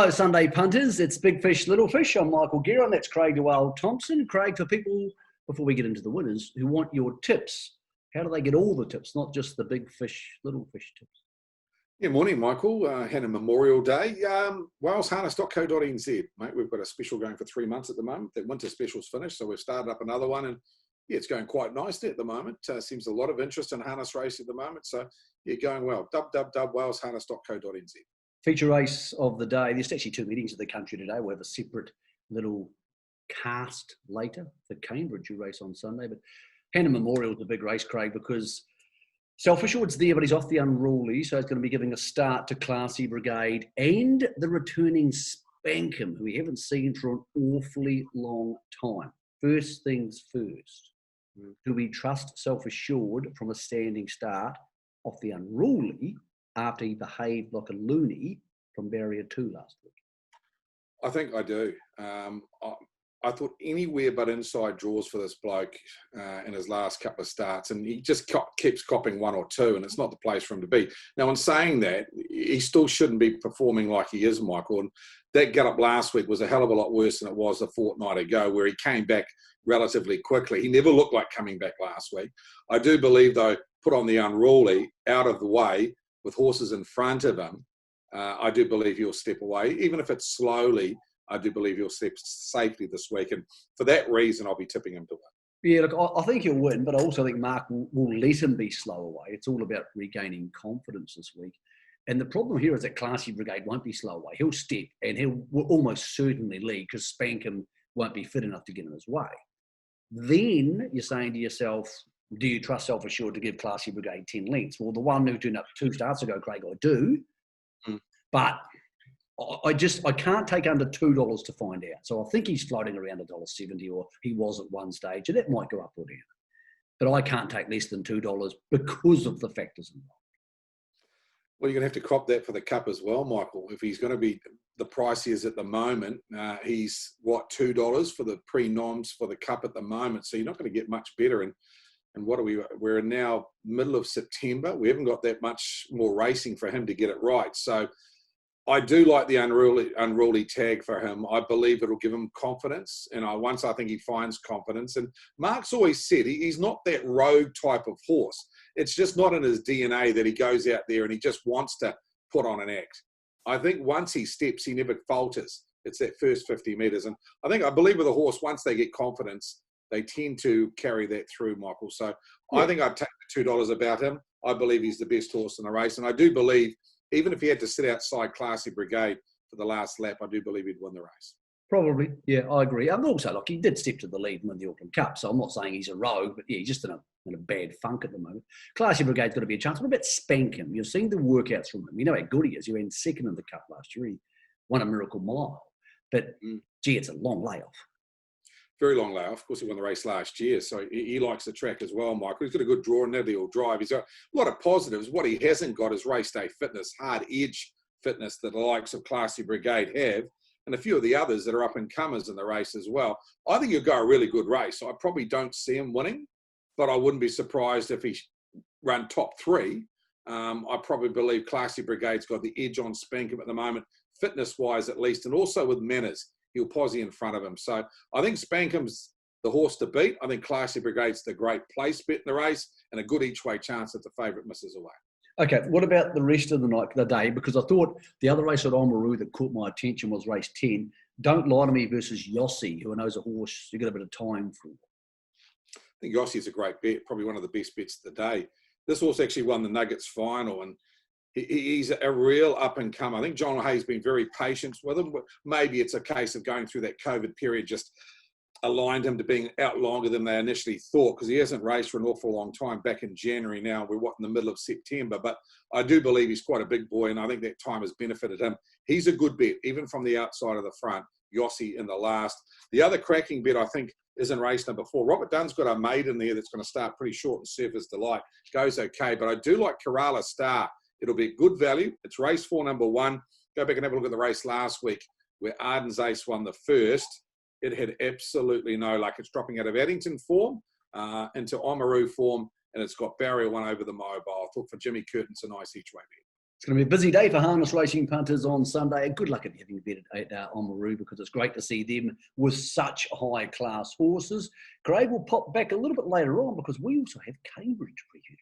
Hello, Sunday punters. It's Big Fish, Little Fish. I'm Michael Guerin. That's Craig Dewald-Thompson. Craig, for people, before we get into the winners, who want your tips, how do they get all the tips, not just the Big Fish, Little Fish tips? Yeah, morning, Michael. Had a Memorial Day. WalesHarness.co.nz, mate. We've got a special going for 3 months at the moment. That winter special's finished, so we've started up another one, and yeah, it's going quite nicely at the moment. Seems a lot of interest in harness race at the moment, so yeah, going well. www.walesharness.co.nz. Feature race of the day. There's actually two meetings of the country today. We'll have a separate little cast later for Cambridge, who race on Sunday. But Hannah Memorial is a big race, Craig, because Self-Assured's there, but he's off the Unruly, so he's going to be giving a start to Classy Brigade and the returning Spankum, who we haven't seen for an awfully long time. First things first, do we trust Self-Assured from a standing start off the Unruly after he behaved like a loony from Barrier 2 last week? I think I do. I thought anywhere but inside draws for this bloke in his last couple of starts, and he just keeps copping one or two, and it's not the place for him to be. Now, in saying that, he still shouldn't be performing like he is, Michael, and that get-up last week was a hell of a lot worse than it was a fortnight ago, where he came back relatively quickly. He never looked like coming back last week. I do believe, though, put on the Unruly, out of the way, with horses in front of him, I do believe he'll step away. Even if it's slowly, I do believe he'll step safely this week. And for that reason, I'll be tipping him to win. Yeah, look, I think he'll win, but I also think Mark will let him be slow away. It's all about regaining confidence this week. And the problem here is that Classy Brigade won't be slow away. He'll step and will almost certainly lead because Spankum won't be fit enough to get in his way. Then you're saying to yourself, do you trust Self-Assured to give Classy Brigade 10 lengths? Well, the one who turned up 2 starts ago, Craig, I do. But I can't take under $2 to find out. So I think he's floating around $1.70, or he was at one stage, and that might go up or down. But I can't take less than $2 because of the factors involved. Well, you're going to have to cop that for the Cup as well, Michael. If he's going to be the price he is at the moment, he's, $2 for the pre-noms for the Cup at the moment. So you're not going to get much better. And what are we? We're now middle of September. We haven't got that much more racing for him to get it right. So I do like the unruly tag for him. I believe it'll give him confidence. And once I think he finds confidence. And Mark's always said he's not that rogue type of horse. It's just not in his DNA that he goes out there and he just wants to put on an act. I think once he steps, he never falters. It's that first 50 metres. And I believe with a horse, once they get confidence, they tend to carry that through, Michael. So yeah. I think I'd take the $2 about him. I believe he's the best horse in the race. And I do believe, even if he had to sit outside Classy Brigade for the last lap, I do believe he'd win the race. Probably, yeah, I agree. And also, look, he did step to the lead and win the Auckland Cup, so I'm not saying he's a rogue, but yeah, he's just in a bad funk at the moment. Classy Brigade's got to be a chance. What about Spankum? You've seen the workouts from him. You know how good he is. He ran second in the Cup last year. He won a Miracle Mile. But, gee, it's a long layoff. Very long layoff. Of course, he won the race last year, so he likes the track as well, Michael. He's got a good draw and that he'll drive. He's got a lot of positives. What he hasn't got is race day fitness, hard edge fitness that the likes of Classy Brigade have, and a few of the others that are up-and-comers in the race as well. I think he'll go a really good race. I probably don't see him winning, but I wouldn't be surprised if he ran top 3. I probably believe Classy Brigade's got the edge on Spankum at the moment, fitness-wise at least, and also with manners. He'll posse in front of him. So I think Spankum's the horse to beat. I think Classy Brigade's the great place bet in the race and a good each-way chance that the favourite misses away. Okay, what about the rest of the day? Because I thought the other race at Oamaru that caught my attention was race 10. Don't Lie to Me versus Yossi, who I know is a horse you got a bit of time for. I think Yossi's a great bet, probably one of the best bets of the day. This horse actually won the Nuggets final, and he's a real up-and-comer. I think John Hay's been very patient with him. Maybe it's a case of going through that COVID period just aligned him to being out longer than they initially thought, because he hasn't raced for an awful long time. Back in January now, we're in the middle of September. But I do believe he's quite a big boy, and I think that time has benefited him. He's a good bet, even from the outside of the front. Yossi in the last. The other cracking bet, I think, is in race number 4. Robert Dunn's got a maiden there that's going to start pretty short and Surface Delight. Goes okay, but I do like Kerala Star. It'll be good value. It's race 4, number 1. Go back and have a look at the race last week where Arden's Ace won the first. It had absolutely no luck. It's dropping out of Addington form into Oamaru form, and it's got barrier 1 over the mobile. I thought for Jimmy Curtin's a nice each-way bet. It's going to be a busy day for harness racing punters on Sunday. And good luck if you're having a bet at Oamaru, because it's great to see them with such high-class horses. Craig will pop back a little bit later on because we also have Cambridge previewed.